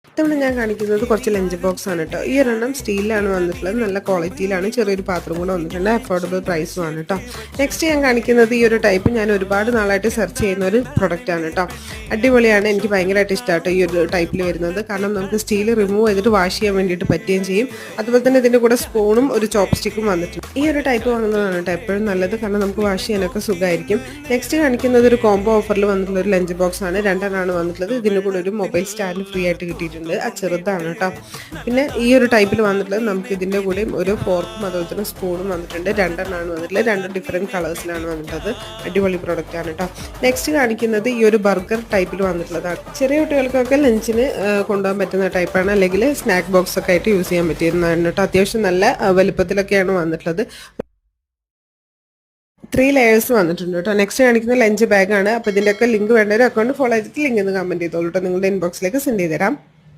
ഇത്തവണ ഞാൻ കാണിക്കുന്നത് കുറച്ച് ലഞ്ച് ബോക്സ് ആണ് കേട്ടോ. ഈ ഒരെണ്ണം സ്റ്റീലിലാണ് വന്നിട്ടുള്ളത്, നല്ല ക്വാളിറ്റിയിലാണ്, ചെറിയൊരു പാത്രം കൂടെ വന്നിട്ടുണ്ട്, അഫോർഡബിൾ പ്രൈസും ആണ് കേട്ടോ. നെക്സ്റ്റ് ഞാൻ കാണിക്കുന്നത് ഈ ഒരു ടൈപ്പ് ഞാൻ ഒരുപാട് നാളായിട്ട് സെർച്ച് ചെയ്യുന്ന ഒരു പ്രൊഡക്റ്റ് ആണ് കേട്ടോ. അടിപൊളിയാണ്, എനിക്ക് ഭയങ്കരമായിട്ട് ഇഷ്ടമാട്ടോ ഈ ഒരു ടൈപ്പിൽ വരുന്നത്. കാരണം നമുക്ക് സ്റ്റീൽ റിമൂവ് ചെയ്തിട്ട് വാഷ് ചെയ്യാൻ വേണ്ടിയിട്ട് പറ്റുകയും ചെയ്യും. അതുപോലെ തന്നെ ഇതിൻ്റെ കൂടെ സ്പൂണും ഒരു ചോപ്പ് സ്റ്റിക്കും വന്നിട്ടുണ്ട്. ഈ ഒരു ടൈപ്പ് വാങ്ങുന്നതാണ് കേട്ടോ എപ്പോഴും നല്ലത്, കാരണം നമുക്ക് വാഷ് ചെയ്യാനൊക്കെ സുഖമായിരിക്കും. നെക്സ്റ്റ് കാണിക്കുന്നത് ഒരു കോംബോ ഓഫറിൽ വന്നിട്ടുള്ള ഒരു ലഞ്ച് ബോക്സ് ആണ്, രണ്ടെണ്ണമാണ് വന്നിട്ടുള്ളത്. ഇതിൻ്റെ കൂടെ ഒരു മൊബൈൽ സ്റ്റാൻഡ് ഫ്രീ ആയിട്ട് കിട്ടിയിട്ടുണ്ട്, ആ ചെറുതാണ് കേട്ടോ. പിന്നെ ഈ ഒരു ടൈപ്പിൽ വന്നിട്ടുള്ളത് നമുക്ക് ഇതിൻ്റെ കൂടെയും ഒരു ഫോർക്കും അതുപോലെ തന്നെ സ്പൂണും വന്നിട്ടുണ്ട്, രണ്ടെണ്ണമാണ് വന്നിട്ടുള്ളത്, രണ്ട് ഡിഫറെൻറ്റ് കളേഴ്സിലാണ് വന്നിട്ടുള്ളത്. അടിപൊളി പ്രോഡക്റ്റ് ആണ് കേട്ടോ. നെക്സ്റ്റ് കാണിക്കുന്നത് ഈ ഒരു ബർഗർ ടൈപ്പിൽ വന്നിട്ടുള്ളതാണ്. ചെറിയ കുട്ടികൾക്കൊക്കെ ലഞ്ചിന് കൊണ്ടുപോകാൻ പറ്റുന്ന ടൈപ്പാണ്, അല്ലെങ്കിൽ സ്നാക്ക് ബോക്സ് ഒക്കെ ആയിട്ട് യൂസ് ചെയ്യാൻ പറ്റിയിരുന്നതാണ് കേട്ടോ. അത്യാവശ്യം നല്ല വലുപ്പത്തിലൊക്കെയാണ് വന്നിട്ടുള്ളത്. 3 ലെയേഴ്സ് വന്നിട്ടുണ്ട് കേട്ടോ. നെക്സ്റ്റ് കാണിക്കുന്ന ലഞ്ച് ബാഗാണ്. അപ്പോൾ ഇതിൻ്റെയൊക്കെ ലിങ്ക് വേണ്ട ഒരു അക്കൗണ്ട് ഫോളോ ചെയ്തിട്ട് ലിങ്ക് ഒന്ന് കമൻറ്റ് ചെയ്തോളൂ കേട്ടോ, നിങ്ങളുടെ ഇൻബോക്സിലേക്ക് സെൻഡ് ചെയ്ത് തരാം.